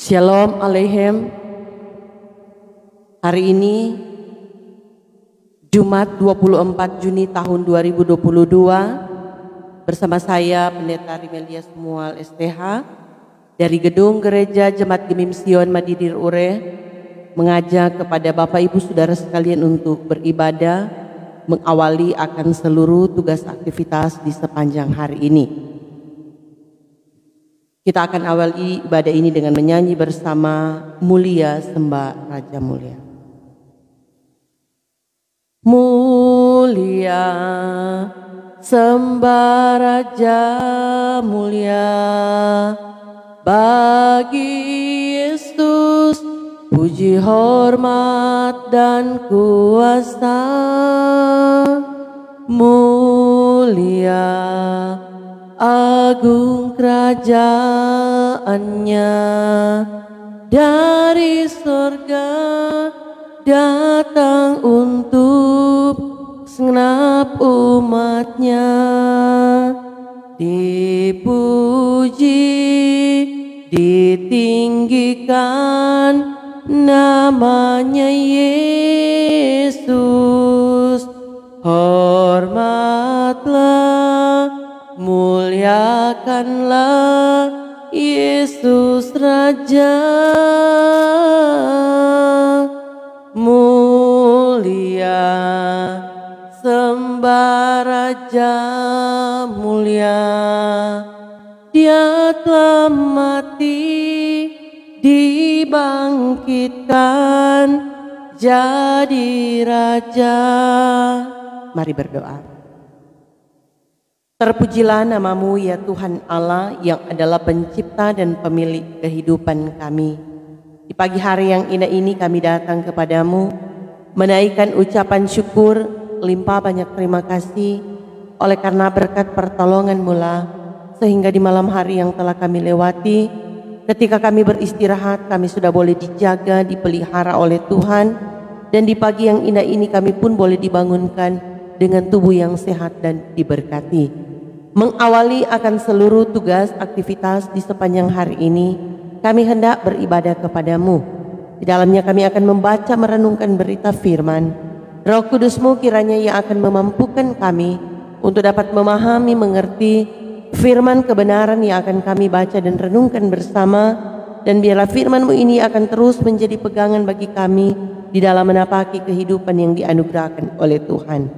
Shalom Aleichem. Hari ini Jumat 24 Juni tahun 2022 bersama saya Pendeta Rimelia Samuel STH dari Gedung Gereja Jemaat Gemim Sion Madidir Ure mengajak kepada Bapak Ibu Saudara sekalian untuk beribadah mengawali akan seluruh tugas aktivitas di sepanjang hari ini. Kita akan awali ibadah ini dengan menyanyi bersama Mulia Sembah Raja Mulia. Mulia sembah Raja mulia bagi Yesus, puji hormat dan kuasa. Mulia agung kerajaannya, dari sorga datang untuk segenap umatnya. Dipuji, ditinggikan namanya Yesus. Hormatlah, muliakanlah Yesus Raja. Mulia sembah Raja mulia, Dia telah mati, dibangkitkan jadi Raja. Mari berdoa. Terpujilah namamu ya Tuhan Allah yang adalah pencipta dan pemilik kehidupan kami. Di pagi hari yang indah ini kami datang kepadamu menaikkan ucapan syukur, limpah banyak terima kasih oleh karena berkat pertolongan-Mu lah, sehingga di malam hari yang telah kami lewati, ketika kami beristirahat kami sudah boleh dijaga, dipelihara oleh Tuhan, dan di pagi yang indah ini kami pun boleh dibangunkan dengan tubuh yang sehat dan diberkati. Mengawali akan seluruh tugas aktivitas di sepanjang hari ini, kami hendak beribadah kepadamu. Di dalamnya kami akan membaca merenungkan berita firman. Roh Kudus-Mu kiranya yang akan memampukan kami untuk dapat memahami, mengerti firman kebenaran yang akan kami baca dan renungkan bersama. Dan biarlah firman-Mu ini akan terus menjadi pegangan bagi kami di dalam menapaki kehidupan yang dianugerahkan oleh Tuhan.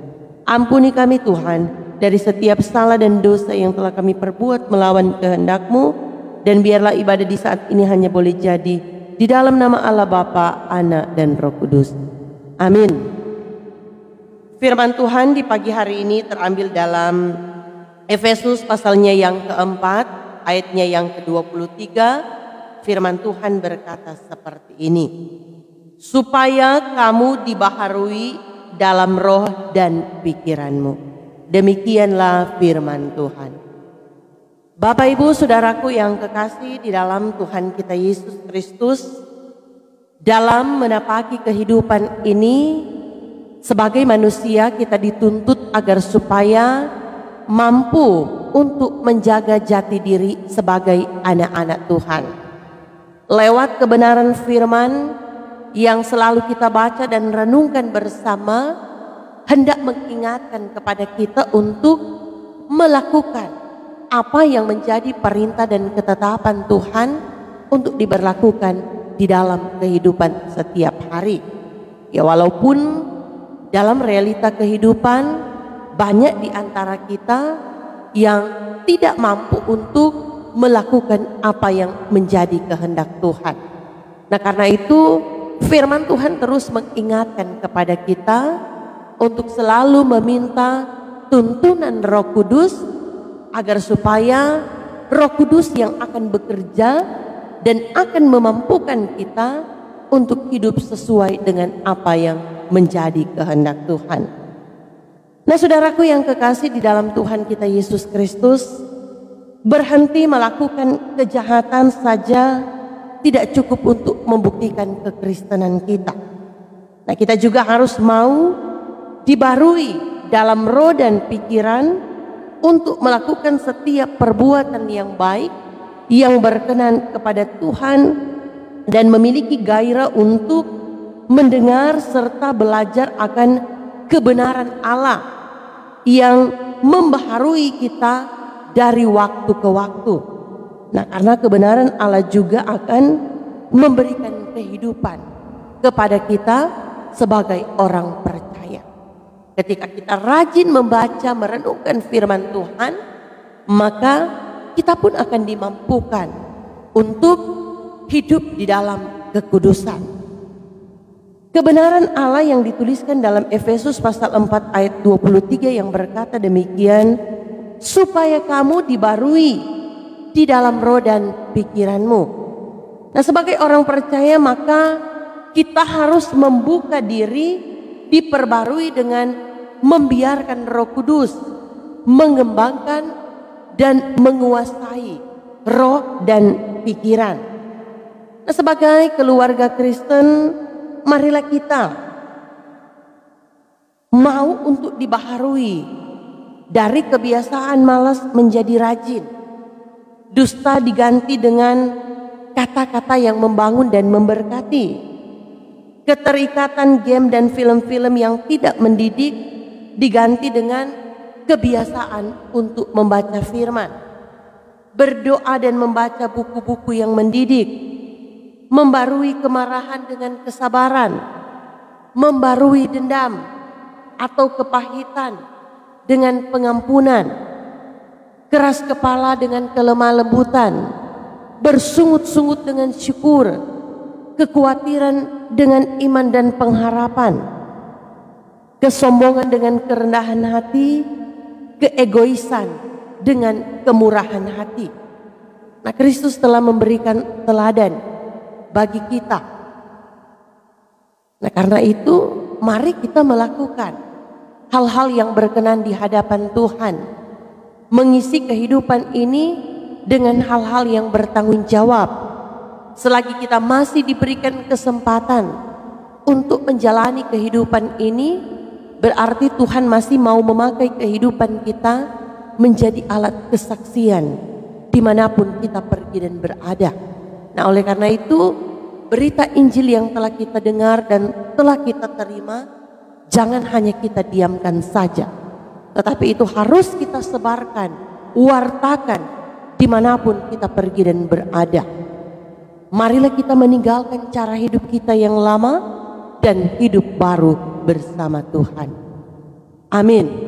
Ampuni kami Tuhan dari setiap salah dan dosa yang telah kami perbuat melawan kehendak-Mu, dan biarlah ibadah di saat ini hanya boleh jadi di dalam nama Allah Bapa, Anak dan Roh Kudus. Amin. Firman Tuhan di pagi hari ini terambil dalam Efesus pasalnya yang keempat, ayatnya yang ke-23. Firman Tuhan berkata seperti ini: supaya kamu dibaharui dalam roh dan pikiranmu. Demikianlah firman Tuhan. Bapak Ibu Saudaraku yang kekasih di dalam Tuhan kita Yesus Kristus, dalam menapaki kehidupan ini sebagai manusia kita dituntut agar supaya mampu untuk menjaga jati diri sebagai anak-anak Tuhan. Lewat kebenaran firman yang selalu kita baca dan renungkan bersama, hendak mengingatkan kepada kita untuk melakukan apa yang menjadi perintah dan ketetapan Tuhan untuk diberlakukan di dalam kehidupan setiap hari. Ya, walaupun dalam realita kehidupan banyak di antara kita yang tidak mampu untuk melakukan apa yang menjadi kehendak Tuhan. Nah, karena itu firman Tuhan terus mengingatkan kepada kita untuk selalu meminta tuntunan Roh Kudus agar supaya Roh Kudus yang akan bekerja dan akan memampukan kita untuk hidup sesuai dengan apa yang menjadi kehendak Tuhan. Nah, saudaraku yang kekasih di dalam Tuhan kita Yesus Kristus, berhenti melakukan kejahatan saja tidak cukup untuk membuktikan kekristenan kita. Nah, kita juga harus mau dibarui dalam roh dan pikiran untuk melakukan setiap perbuatan yang baik yang berkenan kepada Tuhan dan memiliki gairah untuk mendengar serta belajar akan kebenaran Allah yang membaharui kita dari waktu ke waktu. Nah, karena kebenaran Allah juga akan memberikan kehidupan kepada kita sebagai orang percaya. Ketika kita rajin membaca, merenungkan firman Tuhan, maka kita pun akan dimampukan untuk hidup di dalam kekudusan. Kebenaran Allah yang dituliskan dalam Efesus pasal 4 ayat 23 yang berkata demikian, supaya kamu dibarui di dalam roh dan pikiranmu. Nah, sebagai orang percaya maka kita harus membuka diri, diperbarui dengan membiarkan Roh Kudus mengembangkan dan menguasai roh dan pikiran. Nah, sebagai keluarga Kristen, marilah kita mau untuk dibaharui dari kebiasaan malas menjadi rajin, dusta diganti dengan kata-kata yang membangun dan memberkati, keterikatan game dan film-film yang tidak mendidik diganti dengan kebiasaan untuk membaca firman, berdoa dan membaca buku-buku yang mendidik, membarui kemarahan dengan kesabaran, membarui dendam atau kepahitan dengan pengampunan, keras kepala dengan kelemah lembutan, bersungut-sungut dengan syukur, kekhawatiran dengan iman dan pengharapan, kesombongan dengan kerendahan hati, keegoisan dengan kemurahan hati. Nah, Kristus telah memberikan teladan bagi kita. Nah, karena itu mari kita melakukan hal-hal yang berkenan di hadapan Tuhan, mengisi kehidupan ini dengan hal-hal yang bertanggung jawab. Selagi kita masih diberikan kesempatan untuk menjalani kehidupan ini, berarti Tuhan masih mau memakai kehidupan kita menjadi alat kesaksian dimanapun kita pergi dan berada. Nah, oleh karena itu berita Injil yang telah kita dengar dan telah kita terima, jangan hanya kita diamkan saja, tetapi itu harus kita sebarkan, wartakan dimanapun kita pergi dan berada. Marilah kita meninggalkan cara hidup kita yang lama dan hidup baru bersama Tuhan. Amin.